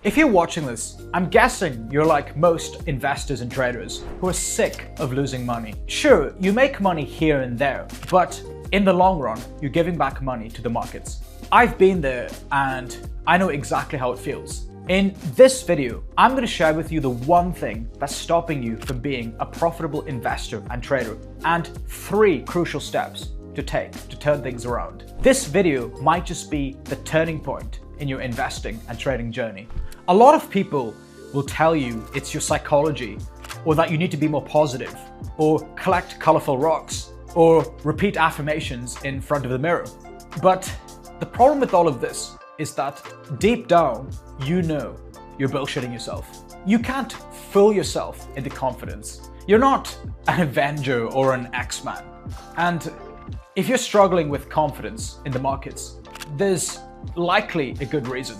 If you're watching this, I'm guessing you're like most investors and traders who are sick of losing money. Sure, you make money here and there, but in the long run, you're giving back money to the markets. I've been there and I know exactly how it feels. In this video, I'm going to share with you the one thing that's stopping you from being a profitable investor and trader, and 3 crucial steps to take to turn things around. This video might just be the turning point in your investing and trading journey. A lot of people will tell you it's your psychology, or that you need to be more positive, or collect colorful rocks, or repeat affirmations in front of the mirror. But the problem with all of this is that deep down, you know you're bullshitting yourself. You can't fool yourself into confidence. You're not an Avenger or an X-Man. And if you're struggling with confidence in the markets, there's likely a good reason.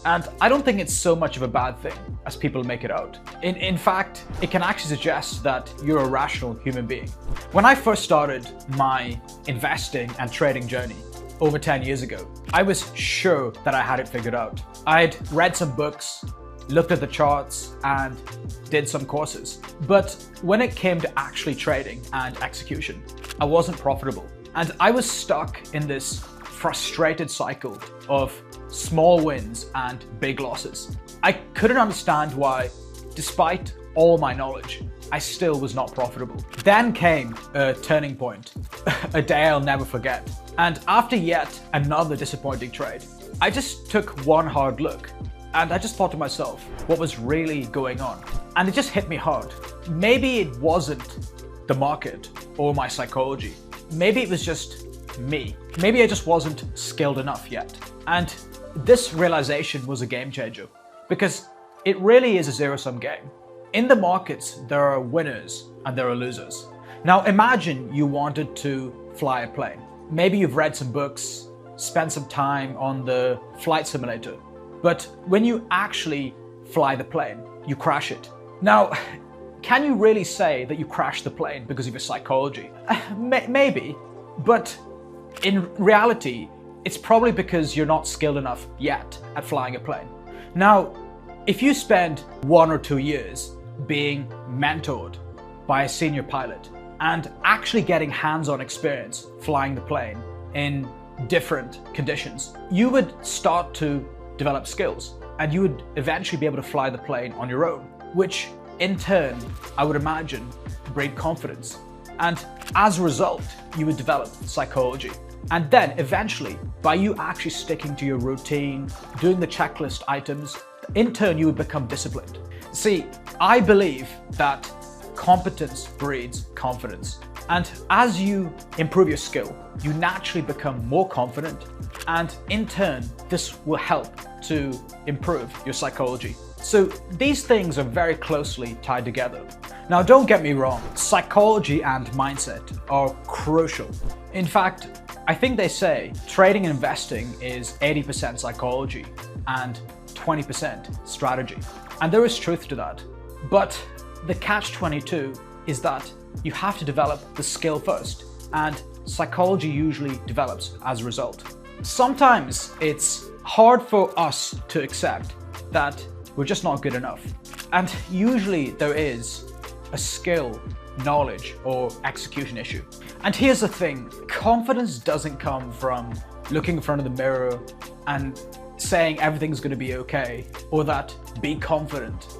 And I don't think it's so much of a bad thing as people make it out. In fact, it can actually suggest that you're a rational human being. When I first started my investing and trading journey over 10 years ago, I was sure that I had it figured out. I'd read some books, looked at the charts, and did some courses. But when it came to actually trading and execution, I wasn't profitable. And I was stuck in this frustrated cycle of small wins and big losses. I couldn't understand why, despite all my knowledge, I still was not profitable. Then came a turning point, a day I'll never forget. And after yet another disappointing trade, I just took one hard look and I just thought to myself, what was really going on? And it just hit me hard. Maybe it wasn't the market or my psychology. Maybe it was just me. Maybe I just wasn't skilled enough yet. And this realization was a game changer, because it really is a zero-sum game. In the markets, there are winners and there are losers. Now imagine you wanted to fly a plane. Maybe you've read some books, spent some time on the flight simulator, but when you actually fly the plane, you crash it. Now, can you really say that you crashed the plane because of your psychology? Maybe, but in reality, it's probably because you're not skilled enough yet at flying a plane. Now, if you spend 1 or 2 years being mentored by a senior pilot and actually getting hands-on experience flying the plane in different conditions, you would start to develop skills and you would eventually be able to fly the plane on your own, which in turn, I would imagine, breed confidence. And as a result, you would develop psychology. And then eventually, by you actually sticking to your routine, doing the checklist items, in turn, you would become disciplined. See, I believe that competence breeds confidence. And as you improve your skill, you naturally become more confident. And in turn, this will help to improve your psychology. So these things are very closely tied together. Now, don't get me wrong, psychology and mindset are crucial. In fact, I think they say trading and investing is 80% psychology and 20% strategy. And there is truth to that. But the catch-22 is that you have to develop the skill first, and psychology usually develops as a result. Sometimes it's hard for us to accept that we're just not good enough. And usually there is a skill, knowledge, or execution issue. And here's the thing, confidence doesn't come from looking in front of the mirror and saying everything's going to be okay, or that be confident.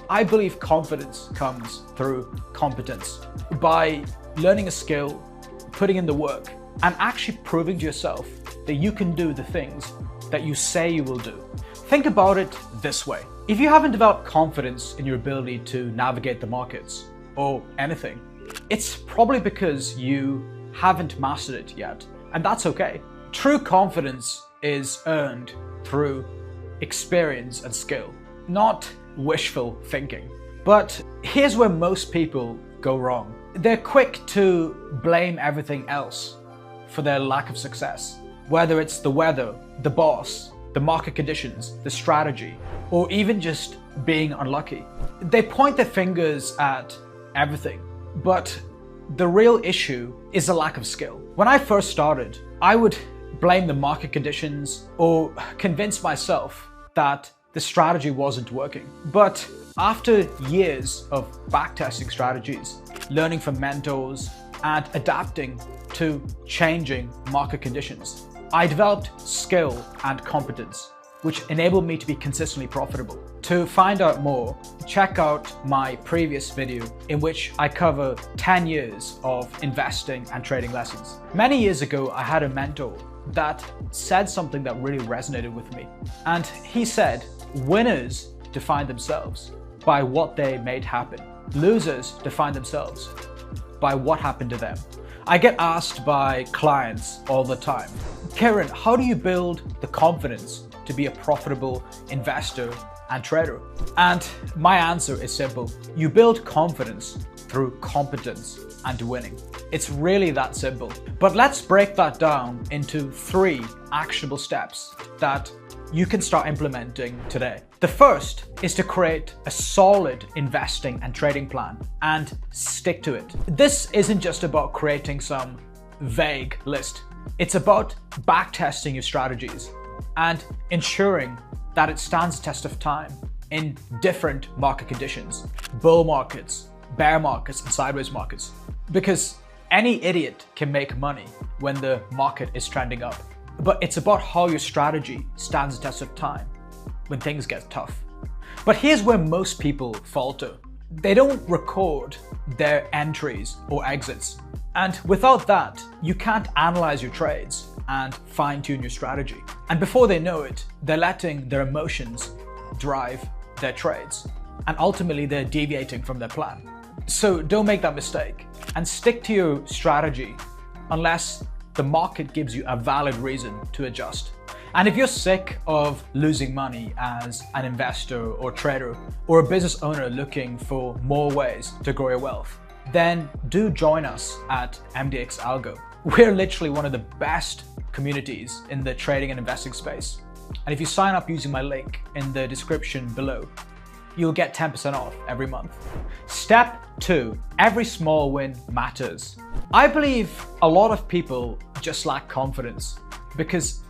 I believe confidence comes through competence. By learning a skill, putting in the work, and actually proving to yourself that you can do the things that you say you will do. Think about it this way. If you haven't developed confidence in your ability to navigate the markets, or anything, it's probably because you haven't mastered it yet, and that's okay. True confidence is earned through experience and skill, not wishful thinking. But here's where most people go wrong. They're quick to blame everything else for their lack of success, whether it's the weather, the boss, the market conditions, the strategy, or even just being unlucky. They point their fingers at everything, but the real issue is a lack of skill. When I first started, I would blame the market conditions or convince myself that the strategy wasn't working. But after years of backtesting strategies, learning from mentors, and adapting to changing market conditions, I developed skill and competence, which enabled me to be consistently profitable. To find out more, check out my previous video in which I cover 10 years of investing and trading lessons. Many years ago, I had a mentor that said something that really resonated with me. And he said, winners define themselves by what they made happen. Losers define themselves by what happened to them. I get asked by clients all the time, Kieran, how do you build the confidence to be a profitable investor and trader? And my answer is simple. You build confidence through competence and winning. It's really that simple. But let's break that down into 3 actionable steps that you can start implementing today. The first is to create a solid investing and trading plan and stick to it. This isn't just about creating some vague list. It's about backtesting your strategies and ensuring that it stands the test of time in different market conditions, bull markets, bear markets, and sideways markets. Because any idiot can make money when the market is trending up. But it's about how your strategy stands the test of time when things get tough. But here's where most people falter. They don't record their entries or exits. And without that, you can't analyze your trades and fine-tune your strategy. And before they know it, they're letting their emotions drive their trades. And ultimately, they're deviating from their plan. So don't make that mistake and stick to your strategy unless the market gives you a valid reason to adjust. And if you're sick of losing money as an investor or trader or a business owner looking for more ways to grow your wealth, then do join us at MDX Algo. We're literally one of the best communities in the trading and investing space. And if you sign up using my link in the description below, you'll get 10% off every month. Step 2, every small win matters. I believe a lot of people just lack confidence because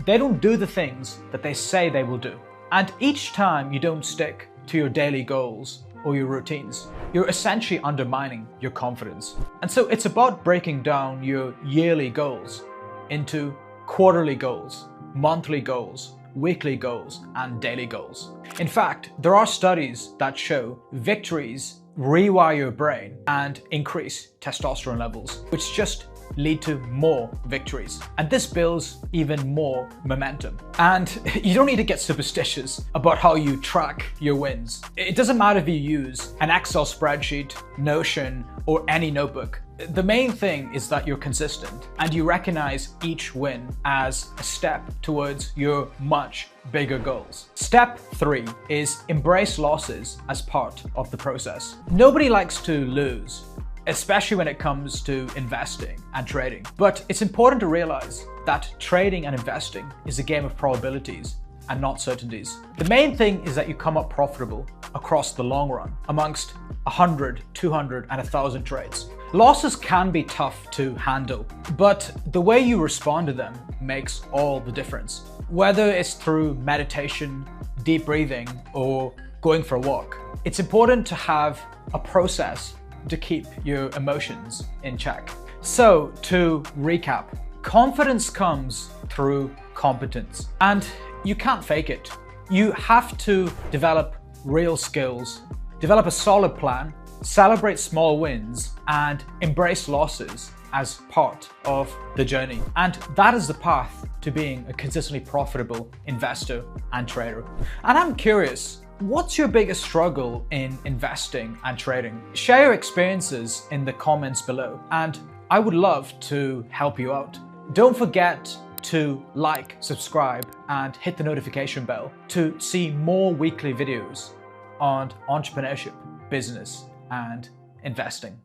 they don't do the things that they say they will do. And each time you don't stick to your daily goals or your routines, you're essentially undermining your confidence. And so it's about breaking down your yearly goals into quarterly goals, monthly goals, weekly goals, and daily goals. In fact, there are studies that show victories rewire your brain and increase testosterone levels, which just lead to more victories. And this builds even more momentum. And you don't need to get superstitious about how you track your wins. It doesn't matter if you use an Excel spreadsheet, Notion, or any notebook. The main thing is that you're consistent and you recognize each win as a step towards your much bigger goals. Step 3 is embrace losses as part of the process. Nobody likes to lose, especially when it comes to investing and trading. But it's important to realize that trading and investing is a game of probabilities and not certainties. The main thing is that you come up profitable across the long run amongst 100, 200, and 1,000 trades. Losses can be tough to handle, but the way you respond to them makes all the difference. Whether it's through meditation, deep breathing, or going for a walk, it's important to have a process to keep your emotions in check. So to recap, confidence comes through competence, and you can't fake it. You have to develop real skills, develop a solid plan, celebrate small wins, and embrace losses as part of the journey. And that is the path to being a consistently profitable investor and trader. And I'm curious, what's your biggest struggle in investing and trading? Share your experiences in the comments below, and I would love to help you out. Don't forget to like, subscribe, and hit the notification bell to see more weekly videos on entrepreneurship, business, and investing.